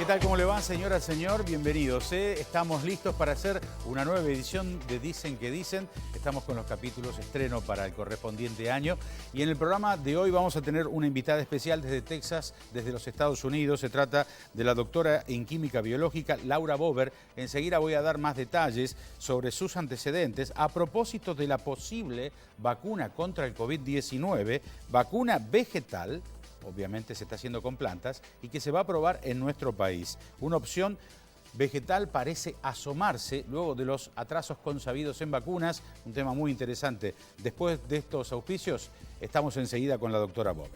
¿Qué tal? ¿Cómo le va, señora, señor? Bienvenidos. Estamos listos para hacer una nueva edición de Dicen que Dicen. Estamos con los capítulos estreno para el correspondiente año. Y en el programa de hoy vamos a tener una invitada especial desde Texas, desde los Estados Unidos. Se trata de la doctora en química biológica Laura Bober. Enseguida voy a dar más detalles sobre sus antecedentes a propósito de la posible vacuna contra el COVID-19, vacuna vegetal. Obviamente se está haciendo con plantas y que se va a probar en nuestro país. Una opción vegetal parece asomarse luego de los atrasos consabidos en vacunas, un tema muy interesante. Después de estos auspicios, estamos enseguida con la doctora Bober.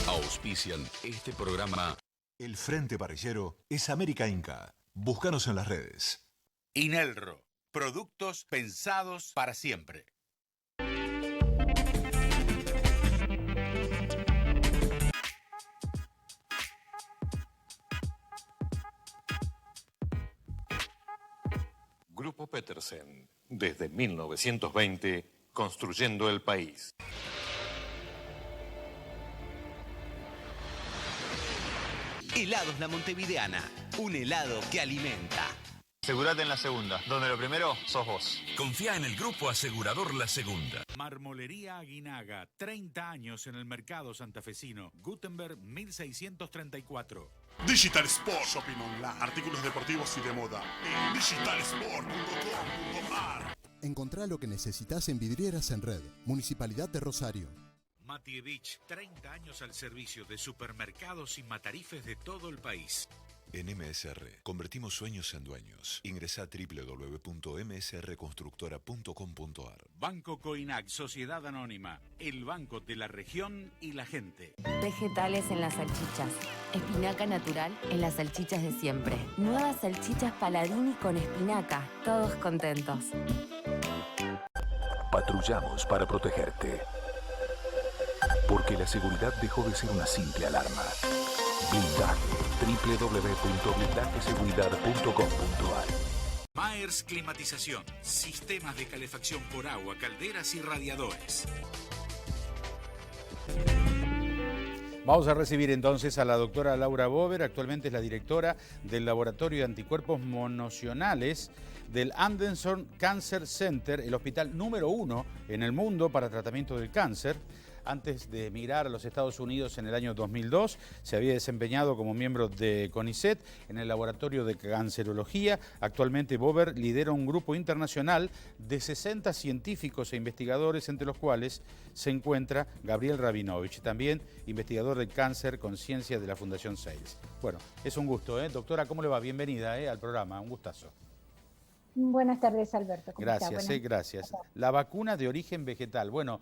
Auspician este programa. El Frente Parrillero es América Inca. Búscanos en las redes. Inelro, productos pensados para siempre. Grupo Petersen, desde 1920, construyendo el país. Helados La Montevideana, un helado que alimenta. Asegurate en la segunda, donde lo primero sos vos. Confía en el Grupo Asegurador La Segunda. Marmolería Aguinaga, 30 años en el mercado santafesino. Gutenberg 1634. Digital Sport Shopping Online. Artículos deportivos y de moda en digitalsport.com.ar. Encontrá lo que necesitas en Vidrieras en Red, Municipalidad de Rosario. Matievich, 30 años al servicio de supermercados y matarifes de todo el país. En MSR, convertimos sueños en dueños. Ingresá a www.msrconstructora.com.ar. Banco Coinac, Sociedad Anónima, el banco de la región y la gente. Vegetales en las salchichas. Espinaca natural en las salchichas de siempre. Nuevas salchichas Paladini con espinaca. Todos contentos. Patrullamos para protegerte. Porque la seguridad dejó de ser una simple alarma. Blindaje. www.blindajeseguridad.com.ar. Myers Climatización, sistemas de calefacción por agua, calderas y radiadores. Vamos a recibir entonces a la doctora Laura Bober, actualmente es la directora del Laboratorio de Anticuerpos Monocionales del Anderson Cancer Center, el hospital número 1 en el mundo para tratamiento del cáncer. Antes de emigrar a los Estados Unidos en el año 2002, se había desempeñado como miembro de CONICET en el Laboratorio de Cancerología. Actualmente Bober lidera un grupo internacional de 60 científicos e investigadores, entre los cuales se encuentra Gabriel Rabinovich, también investigador de cáncer con ciencia de la Fundación Sales. Bueno, es un gusto, ¿eh? Doctora, ¿cómo le va? Bienvenida al programa, un gustazo. Buenas tardes, Alberto. ¿Cómo Gracias, está? Gracias. La vacuna de origen vegetal. Bueno,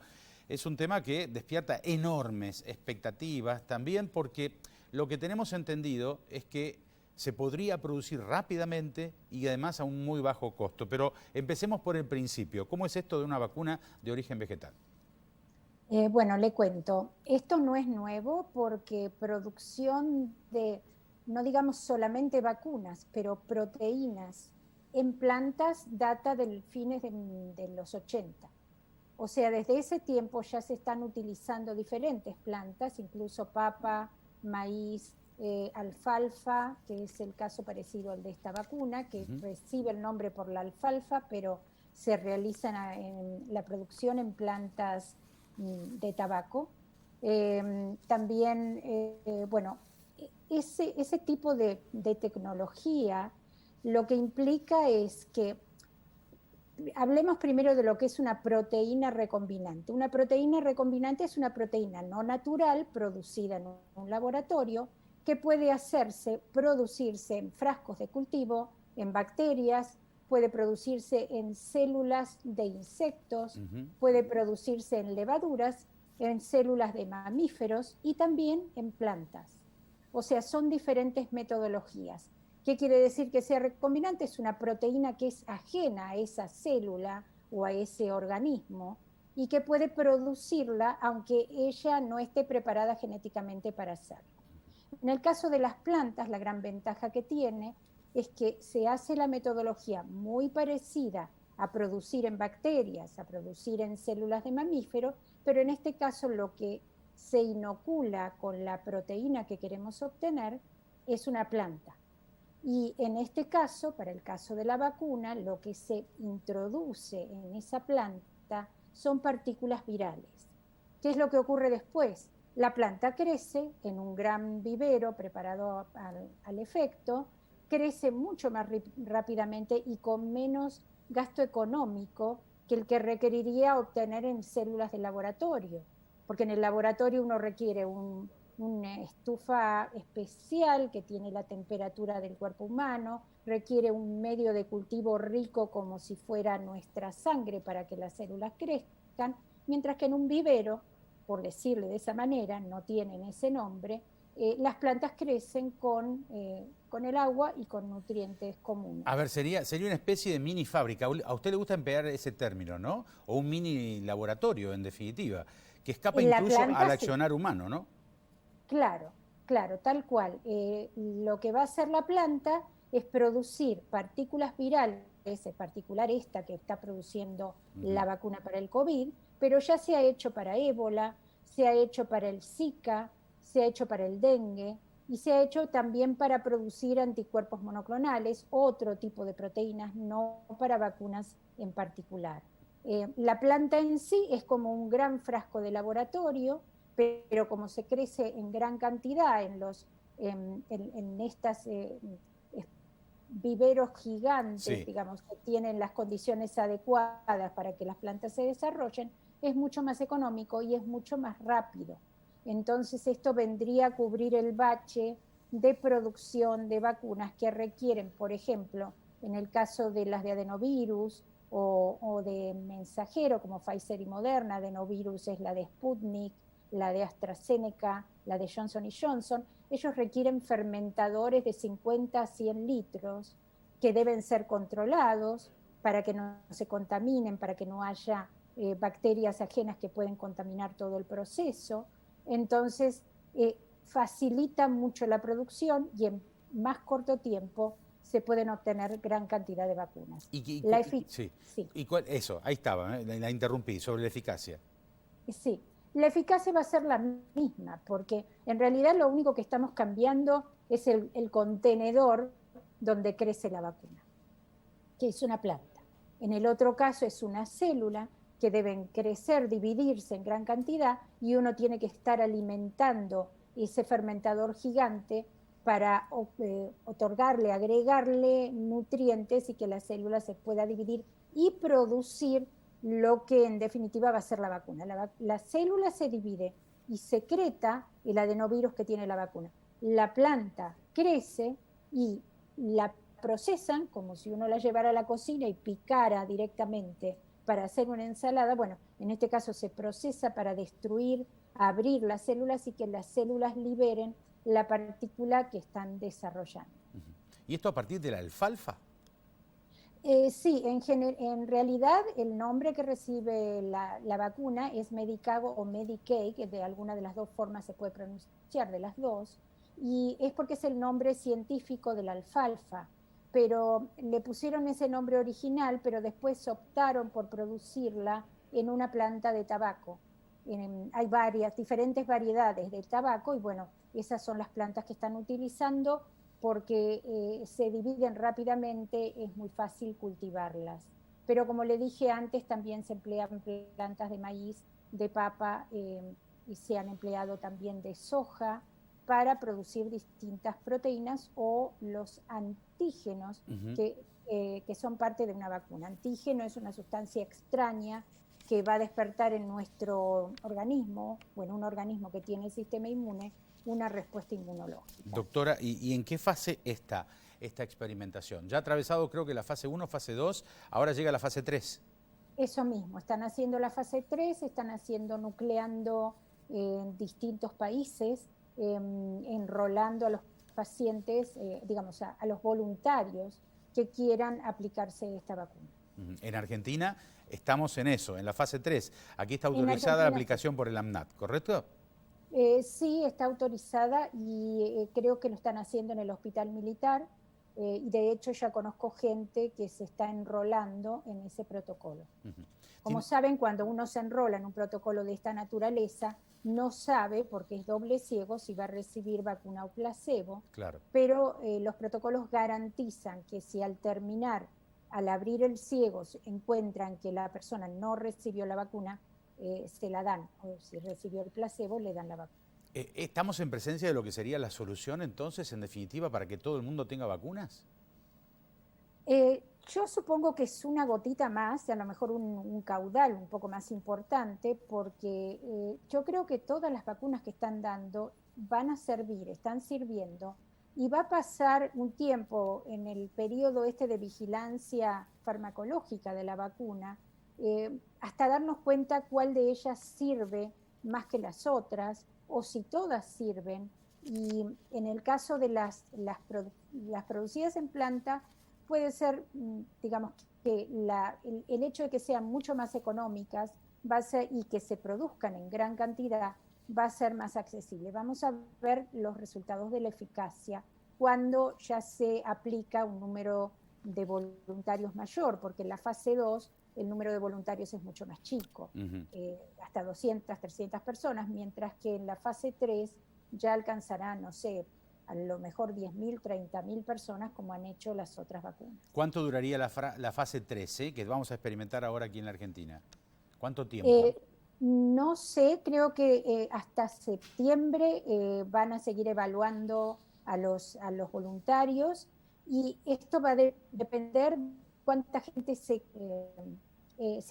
es un tema que despierta enormes expectativas, también porque lo que tenemos entendido es que se podría producir rápidamente y además a un muy bajo costo. Pero empecemos por el principio. ¿Cómo es esto de una vacuna de origen vegetal? Bueno, le cuento. Esto no es nuevo porque producción de, no digamos solamente vacunas, pero proteínas en plantas data del fines de los 80. O sea, desde ese tiempo ya se están utilizando diferentes plantas, incluso papa, maíz, alfalfa, que es el caso parecido al de esta vacuna, que recibe el nombre por la alfalfa, pero se realiza la producción en plantas de tabaco. También, bueno, ese tipo de tecnología lo que implica es que hablemos primero de lo que es una proteína recombinante. Una proteína recombinante es una proteína no natural producida en un laboratorio que puede producirse en frascos de cultivo, en bacterias, puede producirse en células de insectos, puede producirse en levaduras, en células de mamíferos y también en plantas. O sea, son diferentes metodologías. ¿Qué quiere decir que sea recombinante? Es una proteína que es ajena a esa célula o a ese organismo y que puede producirla aunque ella no esté preparada genéticamente para hacerlo. En el caso de las plantas, la gran ventaja que tiene es que se hace la metodología muy parecida a producir en bacterias, a producir en células de mamíferos, pero en este caso lo que se inocula con la proteína que queremos obtener es una planta. Y en este caso, para el caso de la vacuna, lo que se introduce en esa planta son partículas virales. ¿Qué es lo que ocurre después? La planta crece en un gran vivero preparado al efecto, crece mucho más rápidamente y con menos gasto económico que el que requeriría obtener en células de laboratorio. Porque en el laboratorio uno requiere una estufa especial que tiene la temperatura del cuerpo humano, requiere un medio de cultivo rico como si fuera nuestra sangre para que las células crezcan, mientras que en un vivero, por decirle de esa manera, no tienen ese nombre, las plantas crecen con el agua y con nutrientes comunes. A ver, sería una especie de mini fábrica. A usted le gusta emplear ese término, ¿no? O un mini laboratorio, en definitiva, que escapa incluso al accionar humano, ¿no? Claro, tal cual. Lo que va a hacer la planta es producir partículas virales, en particular esta que está produciendo la vacuna para el COVID, pero ya se ha hecho para ébola, se ha hecho para el Zika, se ha hecho para el dengue y se ha hecho también para producir anticuerpos monoclonales, otro tipo de proteínas, no para vacunas en particular. La planta en sí es como un gran frasco de laboratorio, pero como se crece en gran cantidad en estas viveros gigantes, sí, digamos, que tienen las condiciones adecuadas para que las plantas se desarrollen, es mucho más económico y es mucho más rápido. Entonces esto vendría a cubrir el bache de producción de vacunas que requieren, por ejemplo, en el caso de las de adenovirus o de mensajero como Pfizer y Moderna, adenovirus es la de Sputnik, la de AstraZeneca, la de Johnson & Johnson, ellos requieren fermentadores de 50 a 100 litros que deben ser controlados para que no se contaminen, para que no haya bacterias ajenas que pueden contaminar todo el proceso. Entonces, facilita mucho la producción y en más corto tiempo se pueden obtener gran cantidad de vacunas. Sí. Sí. ¿Y eso, ahí estaba, la interrumpí, sobre la eficacia. Sí, la eficacia va a ser la misma, porque en realidad lo único que estamos cambiando es el contenedor donde crece la vacuna, que es una planta. En el otro caso es una célula que deben crecer, dividirse en gran cantidad y uno tiene que estar alimentando ese fermentador gigante para otorgarle, agregarle nutrientes y que la célula se pueda dividir y producir lo que en definitiva va a ser la vacuna. La célula se divide y secreta el adenovirus que tiene la vacuna. La planta crece y la procesan como si uno la llevara a la cocina y picara directamente para hacer una ensalada. Bueno, en este caso se procesa para destruir, abrir las células y que las células liberen la partícula que están desarrollando. ¿Y esto a partir de la alfalfa? Sí, en realidad el nombre que recibe la vacuna es Medicago o Medicaid, que de alguna de las dos formas se puede pronunciar, de las dos, y es porque es el nombre científico de la alfalfa, pero le pusieron ese nombre original, pero después optaron por producirla en una planta de tabaco. Hay diferentes variedades de tabaco y bueno, esas son las plantas que están utilizando porque se dividen rápidamente, es muy fácil cultivarlas. Pero como le dije antes, también se emplean plantas de maíz, de papa, y se han empleado también de soja para producir distintas proteínas o los antígenos que son parte de una vacuna. Antígeno es una sustancia extraña que va a despertar en nuestro organismo, o en un organismo que tiene el sistema inmune, una respuesta inmunológica. Doctora, ¿y en qué fase está esta experimentación? Ya ha atravesado creo que la fase 1, fase 2, ahora llega la fase 3. Eso mismo, están haciendo la fase 3, están nucleando en distintos países, enrolando a los pacientes, digamos, a los voluntarios que quieran aplicarse esta vacuna. En Argentina estamos en eso, en la fase 3. Aquí está autorizada la aplicación por el AMNAT, ¿correcto? Sí, está autorizada y creo que lo están haciendo en el hospital militar, y de hecho ya conozco gente que se está enrolando en ese protocolo. Como saben, cuando uno se enrola en un protocolo de esta naturaleza, no sabe, porque es doble ciego, si va a recibir vacuna o placebo, Claro. pero los protocolos garantizan que si al terminar, al abrir el ciego, encuentran que la persona no recibió la vacuna, se la dan, o si recibió el placebo, le dan la vacuna. ¿Estamos en presencia de lo que sería la solución entonces, en definitiva, para que todo el mundo tenga vacunas? Yo supongo que es una gotita más, a lo mejor un caudal un poco más importante, porque yo creo que todas las vacunas que están dando van a servir, están sirviendo, y va a pasar un tiempo en el periodo este de vigilancia farmacológica de la vacuna, hasta darnos cuenta cuál de ellas sirve más que las otras, o si todas sirven. Y en el caso de las producidas en planta, puede ser, digamos, que el hecho de que sean mucho más económicas va a ser, y que se produzcan en gran cantidad, va a ser más accesible. Vamos a ver los resultados de la eficacia cuando ya se aplica un número de voluntarios mayor, porque en la fase 2 el número de voluntarios es mucho más chico, hasta 200, 300 personas, mientras que en la fase 3 ya alcanzará, no sé, a lo mejor 10.000, 30.000 personas, como han hecho las otras vacunas. ¿Cuánto duraría la fase 3, que vamos a experimentar ahora aquí en la Argentina? ¿Cuánto tiempo? No sé, creo que hasta septiembre van a seguir evaluando a los voluntarios, y esto va a depender cuánta gente se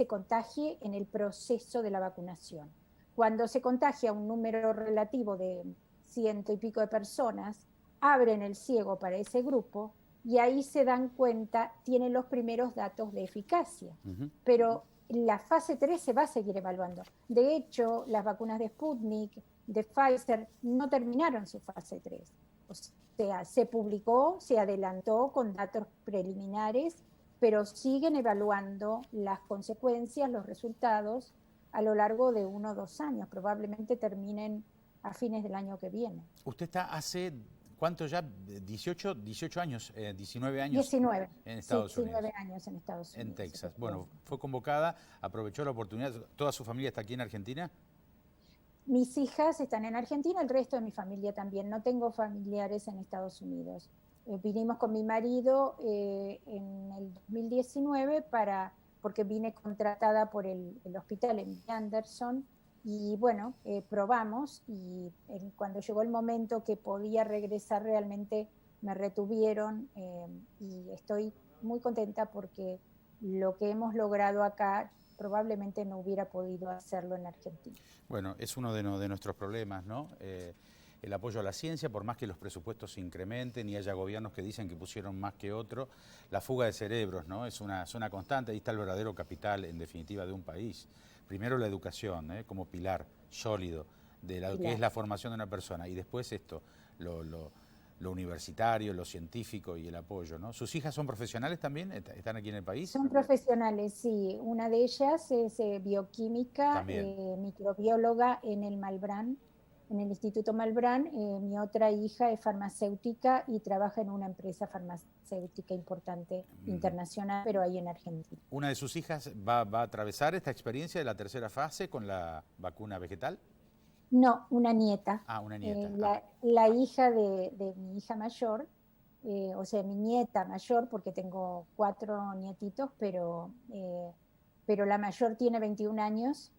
contagie en el proceso de la vacunación. Cuando se contagia un número relativo de 100 y pico de personas, abren el ciego para ese grupo y ahí se dan cuenta, tienen los primeros datos de eficacia. Pero la fase 3 se va a seguir evaluando. De hecho, las vacunas de Sputnik, de Pfizer, no terminaron su fase 3. O sea, se publicó, se adelantó con datos preliminares, pero siguen evaluando las consecuencias, los resultados a lo largo de 1 o 2 años. Probablemente terminen a fines del año que viene. Usted está hace, ¿cuánto ya? 18 años, 19 años 19, en Estados Unidos. 19 años en Estados Unidos. En Texas. Bueno, fue convocada, aprovechó la oportunidad. ¿Toda su familia está aquí en Argentina? Mis hijas están en Argentina, el resto de mi familia también. No tengo familiares en Estados Unidos. Vinimos con mi marido en el 2019 porque vine contratada por el hospital en Anderson. Y bueno, probamos, y cuando llegó el momento que podía regresar, realmente me retuvieron, y estoy muy contenta porque lo que hemos logrado acá probablemente no hubiera podido hacerlo en Argentina. Bueno, es uno de nuestros problemas, ¿no? El apoyo a la ciencia, por más que los presupuestos se incrementen y haya gobiernos que dicen que pusieron más que otro, la fuga de cerebros, ¿no? Es una constante. Ahí está el verdadero capital, en definitiva, de un país. Primero la educación, como pilar sólido de lo que es la formación de una persona, y después esto, lo universitario, lo científico y el apoyo, ¿no? ¿Sus hijas son profesionales también? ¿Están aquí en el país? Son profesionales, sí. Una de ellas es bioquímica, microbióloga en el Malbrán, en el Instituto Malbrán. Mi otra hija es farmacéutica y trabaja en una empresa farmacéutica importante, internacional, pero ahí en Argentina. ¿Una de sus hijas va a atravesar esta experiencia de la tercera fase con la vacuna vegetal? No, una nieta. Ah, una nieta. La hija de mi hija mayor, o sea, mi nieta mayor, porque tengo 4 nietitos, pero la mayor tiene 21 años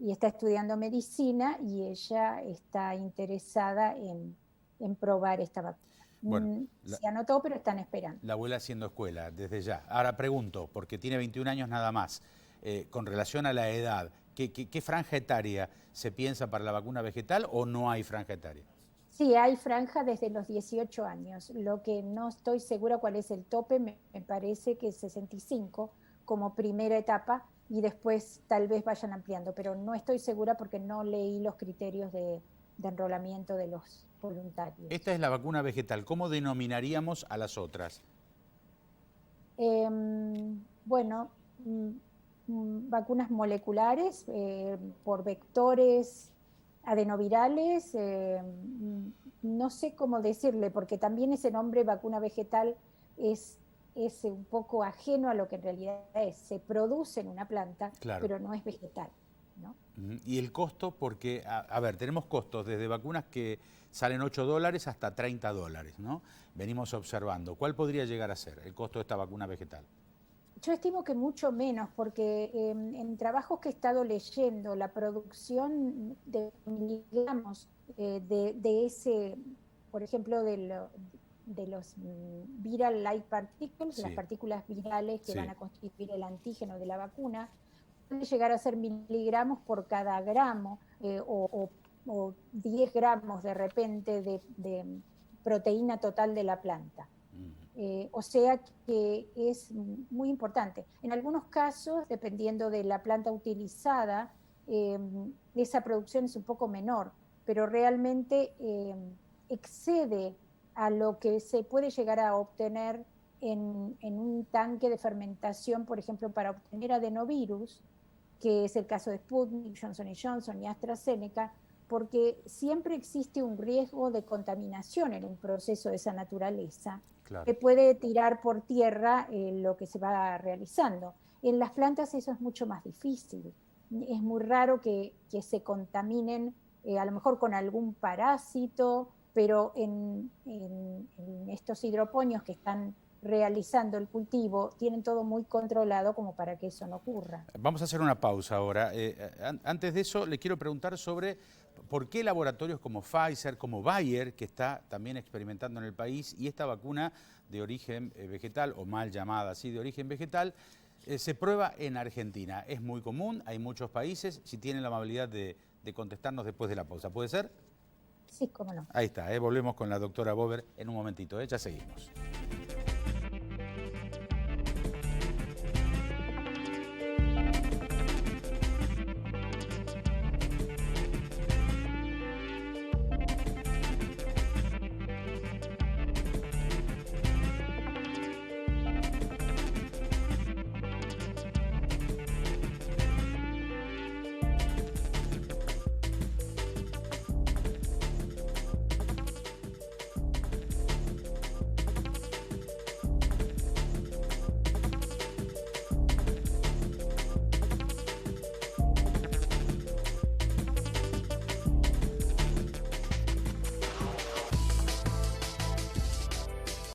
y está estudiando medicina, y ella está interesada en probar esta vacuna. Bueno, se anotó, pero están esperando. La abuela haciendo escuela, desde ya. Ahora pregunto, porque tiene 21 años nada más, con relación a la edad, ¿qué franja etaria se piensa para la vacuna vegetal, o no hay franja etaria? Sí, hay franja desde los 18 años. Lo que no estoy segura cuál es el tope, me parece que es 65 como primera etapa, y después tal vez vayan ampliando, pero no estoy segura porque no leí los criterios de enrolamiento de los voluntarios. Esta es la vacuna vegetal. ¿Cómo denominaríamos a las otras? Bueno, vacunas moleculares por vectores adenovirales, no sé cómo decirle, porque también ese nombre vacuna vegetal es un poco ajeno a lo que en realidad es. Se produce en una planta, claro, pero no es vegetal, ¿no? Y el costo, porque, a ver, tenemos costos desde vacunas que salen $8 hasta $30, ¿no? Venimos observando. ¿Cuál podría llegar a ser el costo de esta vacuna vegetal? Yo estimo que mucho menos, porque en trabajos que he estado leyendo, la producción de miligramos de ese, por ejemplo, de los viral light particles, sí, las partículas virales que sí, van a constituir el antígeno de la vacuna, puede llegar a ser miligramos por cada gramo o 10 gramos de repente de proteína total de la planta. O sea que es muy importante. En algunos casos, dependiendo de la planta utilizada, esa producción es un poco menor, pero realmente excede a lo que se puede llegar a obtener en un tanque de fermentación, por ejemplo, para obtener adenovirus, que es el caso de Sputnik, Johnson & Johnson y AstraZeneca, porque siempre existe un riesgo de contaminación en un proceso de esa naturaleza, claro, que puede tirar por tierra lo que se va realizando. En las plantas eso es mucho más difícil. Es muy raro que se contaminen, a lo mejor con algún parásito, pero en estos hidroponios que están realizando el cultivo, tienen todo muy controlado como para que eso no ocurra. Vamos a hacer una pausa ahora. Antes de eso, le quiero preguntar sobre por qué laboratorios como Pfizer, como Bayer, que está también experimentando en el país, y esta vacuna de origen vegetal, o mal llamada así, de origen vegetal, se prueba en Argentina. Es muy común, hay muchos países. Si tienen la amabilidad de contestarnos después de la pausa, ¿puede ser? Sí, cómo no. Ahí está, volvemos con la doctora Bober en un momentito, ya seguimos.